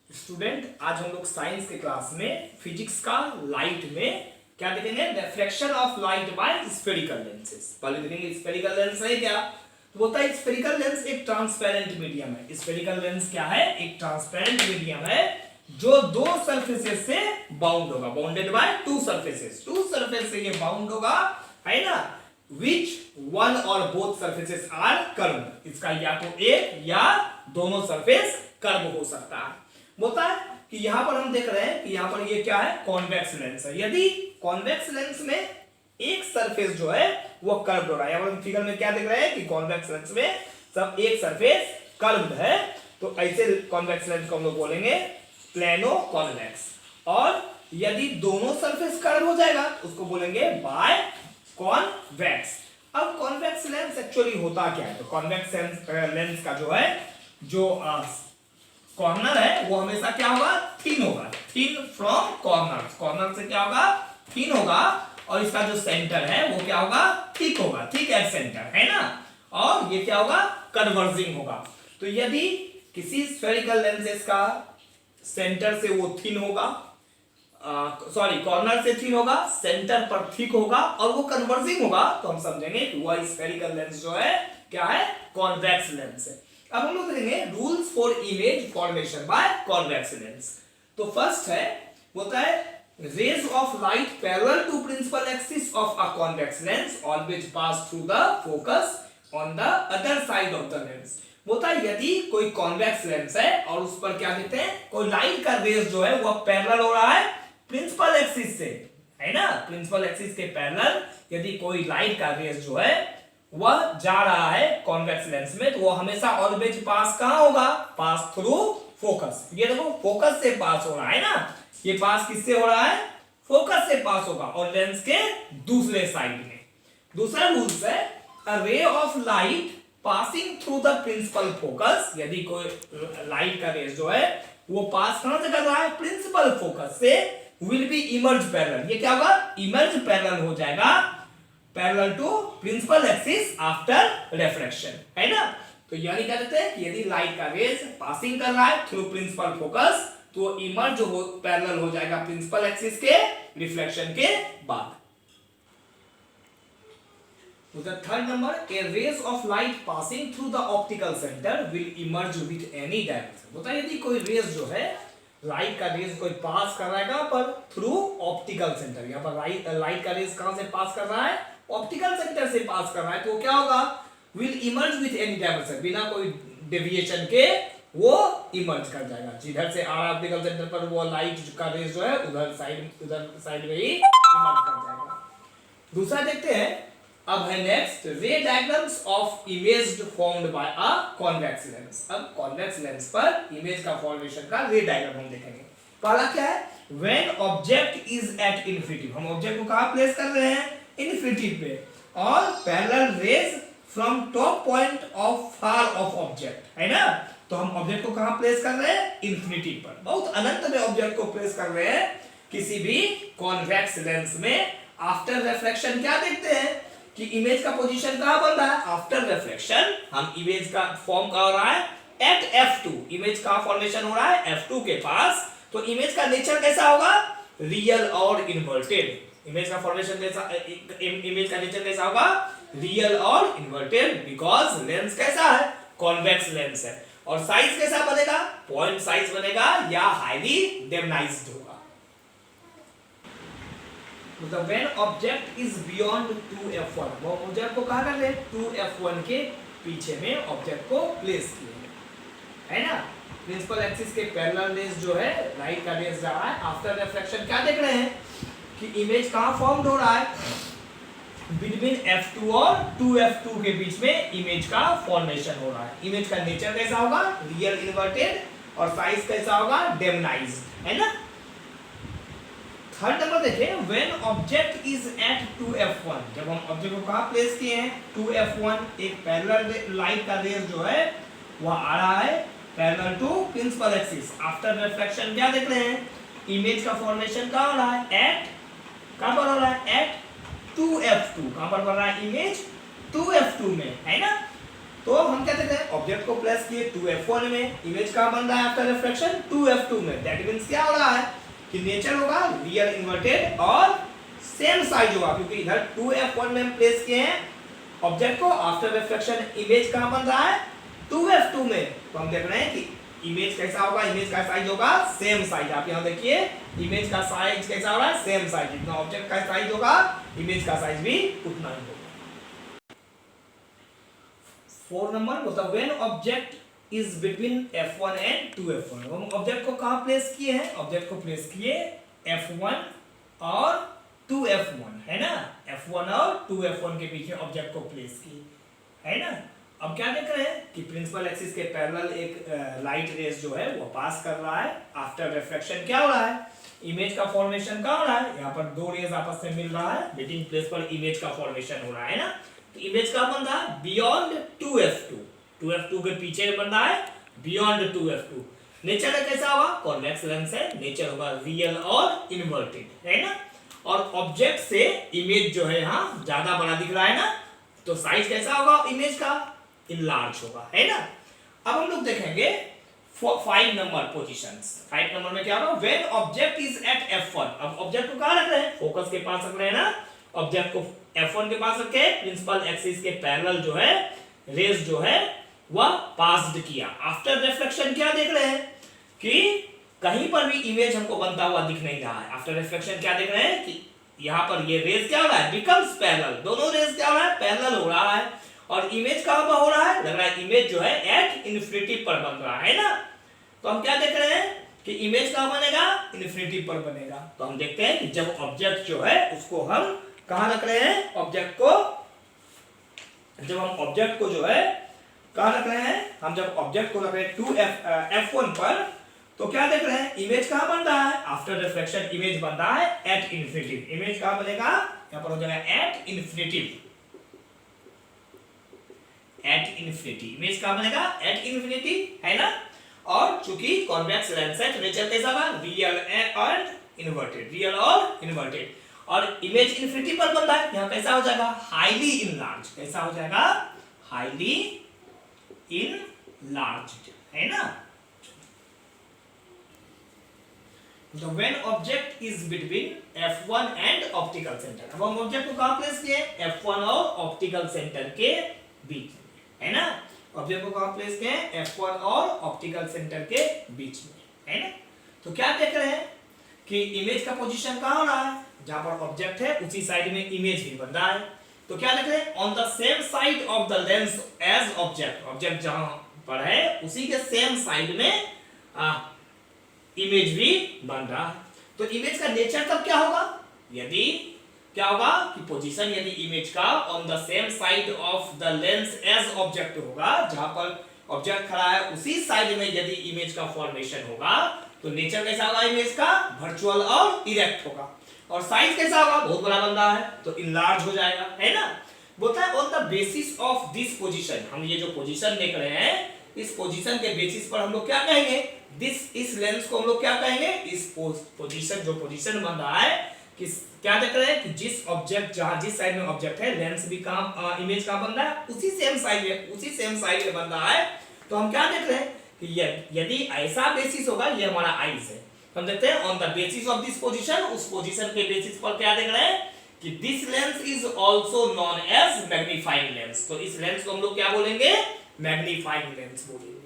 Student, आज हम लोग साइंस के क्लास में फिजिक्स का लाइट में क्या देखेंगे? Reflection of light by spherical lenses. पहले देखेंगे स्फेरिकल लेंस है क्या। तो बोलता है स्फेरिकल लेंस एक ट्रांसपेरेंट मीडियम है। स्फेरिकल लेंस क्या है? एक ट्रांसपेरेंट मीडियम है जो दो सरफेसेस से बाउंड होगा, bounded by two surfaces. Two surface से ये बाउंड होगा, है ना, which one और both surfaces are curved। इसका या तो एक या दोनों सरफेस कर्व हो सकता है। बोलता है कि यहां पर हम देख रहे हैं कि यहां पर ये क्या है? कॉन्वेक्स लेंस है। यदि कॉन्वेक्स लेंस में एक सरफेस जो है वो कर्व हो रहा है, यहां पर फिगर में क्या देख रहे हैं कि कॉन्वेक्स लेंस में सब एक सरफेस कर्व्ड है, तो ऐसे कॉन्वेक्स लेंस को हम लोग बोलेंगे प्लेनो कॉन्वेक्स। और यदि दोनों सरफेस कर्व हो जाएगा उसको बोलेंगे बाय कॉन्वेक्स। अब कॉन्वेक्स लेंस एक्चुअली होता क्या है? तो कॉन्वेक्स लेंस का जो है जो कॉर्नर है वो हमेशा क्या होगा? थिन होगा, थिन फ्रॉम कॉर्नर। कॉर्नर से क्या होगा? थिन होगा। और इसका जो सेंटर है वो क्या होगा? थिक होगा, थिक एट सेंटर, है ना। और ये क्या होगा? कन्वर्जिंग होगा। तो यदि किसी स्फेरिकल लेंसेज का सेंटर से वो थिन होगा, सॉरी कॉर्नर से थिन होगा, सेंटर पर थिक होगा और वो कन्वर्जिंग होगा, तो हम समझेंगे कि वह स्फेरिकल लेंस जो है क्या है? कॉन्वेक्स लेंस है। अब हम लोग देखेंगे rules for image formation by convex lens. तो फर्स्ट है, बोलता है rays of light parallel to principal axis of a convex lens always pass through the focus on the other side of the lens. बोलता है यदि कोई convex lens है और उस पर क्या देते हैं, कोई लाइट का रेज जो है वो पैरेलल हो रहा है प्रिंसिपल एक्सिस से, है ना, प्रिंसिपल एक्सिस के पैरेलल यदि कोई लाइट का रेज जो है वह जा रहा है कॉन्वेक्स लेंस में, तो वो हमेशा ऑलवेज पास कहां होगा? Pass through focus. ये देखो फोकस से पास हो रहा है ना, ये पास किससे हो रहा है? फोकस से पास होगा और लेंस के दूसरे साइड में। दूसरा रूल्स है a ray of light passing through the principal focus. यदि कोई लाइट का रेज जो है वो पास कहां से कर रहा है? प्रिंसिपल फोकस से, विल बी इमर्ज पैरेलल। ये क्या होगा? इमर्ज पैरेलल हो जाएगा parallel to principal axis after refraction, है ना। तो यानी क्या कहते हैं कि यदि लाइट का रेज पासिंग कर रहा है थ्रू प्रिंसिपल फोकस तो इमर्ज हो पैरेलल हो जाएगा प्रिंसिपल एक्सिस के रिफ्लेक्शन के बाद। तो the third number, a rays of light passing through the optical centre will emerge with any direction. होता है यदि कोई रेज जो है, लाइट का रेज कोई पास कर रहा है कहां पर? Through optical centre. यहां पर लाइट का रेज कहां से पास कर रहा है? ऑप्टिकल सेंटर से पास कर रहा है, तो क्या होगा? Will emerge with any direction, बिना कोई डेविएशन के वो इमर्ज कर जाएगा। जिधर से आ रहा है ऑप्टिकल सेंटर पर वो लाइट का रेज जो है उधर साइड में ही इमर्ज कर जाएगा। दूसरा देखते हैं, अब है नेक्स्ट रे diagrams of image formed by a convex lens. अब कॉन्वेक्स लेंस पर इमेज का फॉर्मेशन का रे डायग्राम हम देखेंगे। पहला क्या है? When object is at infinity. हम ऑब्जेक्ट को कहां प्लेस कर रहे हैं? इन्फिनिटी पे। और parallel raise from top point of far of object, है ना। तो हम ऑब्जेक्ट को कहां प्लेस कर रहे हैं? इन्फिनिटी पर, बहुत अनंत में ऑब्जेक्ट को प्लेस कर रहे हैं किसी भी कॉन्वेक्स लेंस में। आफ्टर रिफ्लेक्शन क्या देखते हैं कि इमेज का पोजीशन कहां बन रहा है? आफ्टर रिफ्लेक्शन हम इमेज का फॉर्म कहां हो रहा है? Eight F2। इमेज का फॉर्मेशन हो रहा है F2 के पास। तो इमेज का नेचर कैसा होगा? रियल और इन्वर्टेड। इमेज का फॉर्मेशन कैसा, इमेज का नेचर कैसा होगा? रियल और इन्वर्टेड, बिकॉज लेंस कैसा है? कॉन्वेक्स लेंस है। और साइज कैसा बनेगा? पॉइंट साइज बनेगा या हाईली डेमनाइज्ड होगा। तो when object is beyond 2F1, वो ऑब्जेक्ट को कहां कर रहे हैं? 2F1 के पीछे में ऑब्जेक्ट को प्लेस किए, है ना। प्रिंसिपल एक्सिस के पैरेलल रेज जो है, लाइट का रेज जा रहा है, आफ्टर रिफ्लेक्शन क्या देख रहे हैं कि इमेज कहां फॉर्म्ड हो रहा है? बिटवीन F2 और 2F2 के बीच में इमेज का फॉर्मेशन हो रहा है। इमेज का नेचर कैसा होगा? Real inverted. और साइज कैसा होगा? डेमनाइज्ड, है ना। थर्ड नंबर देखें, when object is at 2F1। जब हम ऑब्जेक्ट को कहां प्लेस किए हैं? 2F1, एक पैरेलल लाइट का रेज जो है वह आ रहा है parallel to principal axis. After reflection क्या देख रहे हैं? इमेज का फॉर्मेशन कहां हो रहा है? एट, कहां पर हो रहा है? Eight 2F2। कहां पर बन रहा है इमेज? 2F2 में, है ना। तो हम क्या कहते हैं ऑब्जेक्ट को प्लेस किए 2f1 में, इमेज कहाँ बन रहा है आफ्टर रिफ्लेक्शन 2f2 में। दैट मींस क्या हो रहा है कि नेचर होगा रियल इन्वर्टेड और सेम साइज होगा, क्योंकि इधर 2f1 में हम प्लेस किए हैं ऑब्जेक्ट को, आफ्टर रिफ्लेक्शन इमेज कहाँ बन रहा है 2f2 में। तो हम देख रहे हैं कि इमेज कैसा होगा, इमेज का साइज होगा सेम साइज। आप यहाँ देखिए इमेज का साइज कैसा हो रहा है सेम साइज, जितना ऑब्जेक्ट का साइज होगा इमेज का साइज भी उतना ही होगा। 4 नंबर मतलब when object is between f1 and 2f1। हम ऑब्जेक्ट को कहां प्लेस किए हैं, ऑब्जेक्ट को प्लेस किए f1 और 2f1 है ना, f1 और 2f1 के बीच में ऑब्जेक्ट को प्लेस किए है ना। अब क्या देख रहे हैं कि प्रिंसिपल एक्सिस के पैरेलल एक लाइट रेस जो है वो पास कर रहा है। आफ्टर रिफ्लेक्शन क्या हो रहा है, इमेज का फॉर्मेशन क्या हो रहा है, यहाँ पर दो रेस आपस में मिल रहा है, मीटिंग प्लेस पर इमेज का फॉर्मेशन हो रहा है ना। तो इमेज का बन रहा है बियॉन्ड 2f2, 2f2 के पीछे बन रहा है बियॉन्ड 2f2। नेचर कैसा होगा, कॉन्वेक्स लेंस है, नेचर होगा रियल और इन्वर्टेड है ना। और ऑब्जेक्ट से इमेज जो है यहाँ ज्यादा बड़ा दिख रहा है ना, तो साइज कैसा होगा इमेज का, इनलार्ज होगा है ना। अब हम लोग देखेंगे 5 नंबर पोजीशंस। 5 नंबर में क्या होगा, when object is eight f1। अब ऑब्जेक्ट को कहां रख रहे हैं, फोकस के पास रख रहे हैं ना, ऑब्जेक्ट को f1 के पास रखे, प्रिंसिपल एक्सिस के पैरेलल जो है रेस जो है वह पास्ड किया। आफ्टर रिफ्लेक्शन क्या देख रहे हैं कि कहीं पर भी इमेज हमको बनता हुआ दिख नहीं रहा है। आफ्टर रिफ्लेक्शन क्या देख रहे हैं कि यहाँ पर ये रेस क्या हो रहा है, बिकम्स पैरेलल, दोनों रेस क्या हो रहा है पैरेलल हो रहा है। और इमेज कहां पर हो रहा है, लग रहा है इमेज जो है एट इन्फिनिटी पर बन रहा है ना। तो हम क्या देख रहे हैं कि इमेज कहां बनेगा, इन्फिनिटी पर बनेगा। तो हम देखते हैं कि जब ऑब्जेक्ट जो है उसको हम कहां रख रहे हैं, ऑब्जेक्ट को जब हम ऑब्जेक्ट को जो है कहां रख रहे हैं, हम जब ऑब्जेक्ट को रख रहे हैं f1 पर, तो क्या देख रहे हैं इमेज कहां बन रहा है, आफ्टर रिफ्लेक्शन इमेज बन रहा है एट इन्फिनिटी। इमेज कहां बनेगा, यहां पर हो जाएगा at infinity, at infinity image कहां बनेगा एट इन्फिनिटी है ना। और चूंकि कॉन्वेक्स लेंस है तो नेचर कैसा होगा रियल और इन्वर्टेड, रियल और इन्वर्टेड। और इमेज इन्फिनिटी पर बन रहा है, यहां कैसा हो जाएगा हाईली इनलार्ज, कैसा हो जाएगा हाईली इनलार्ज्ड है ना। तो when object is between f1 and optical centre. अब हम ऑब्जेक्ट को कहां प्लेस किए, f1 और ऑप्टिकल सेंटर के बीच है ना। ऑब्जेक्ट को कहां प्लेस किए, f1 और ऑप्टिकल सेंटर के बीच में है ना। तो क्या देख रहे हैं कि इमेज का पोजीशन कहां हो रहा है, जहां पर ऑब्जेक्ट है उसी साइड में इमेज भी बन रहा है। तो क्या देख रहे हैं, on the same side of the lens as object, object जहां पर है उसी के सेम साइड में इमेज भी बन रहा है। तो इमेज का नेचर तब क्या होगा, यदि क्या होगा कि पोजीशन यदि इमेज का on the same side of the lens as object होगा, जहां पर ऑब्जेक्ट खड़ा है उसी साइड में यदि इमेज का फॉर्मेशन होगा, तो नेचर कैसा होगा इमेज का, वर्चुअल और इरेक्ट होगा। और साइज कैसा होगा, बहुत बड़ा बन रहा है तो इनलार्ज हो जाएगा है ना। बोलता है on the basis of this position, हम ये जो पोजीशन देख रहे हैं इस पोजीशन के बेसिस पर हम लोग क्या कहेंगे, इस लेंस को हम लोग क्या कहेंगे, इस पोजीशन जो पोजीशन बन रहा है कि क्या देख रहे हैं कि जिस ऑब्जेक्ट जहां जिस साइड में ऑब्जेक्ट है लेंस भी कहां इमेज कहां बन रहा है उसी सेम साइड में बन रहा है। तो हम क्या देख रहे हैं कि यदि ऐसा बेसिस होगा, ये हमारा आईज है, हम देखते हैं on the basis of this position, उस पोजीशन के बेसिस पर क्या देख रहे हैं कि this lens is also known as magnifying lens. तो इस लेंस को हम लोग क्या बोलेंगे, मैग्नीफाइंग लेंस बोलेंगे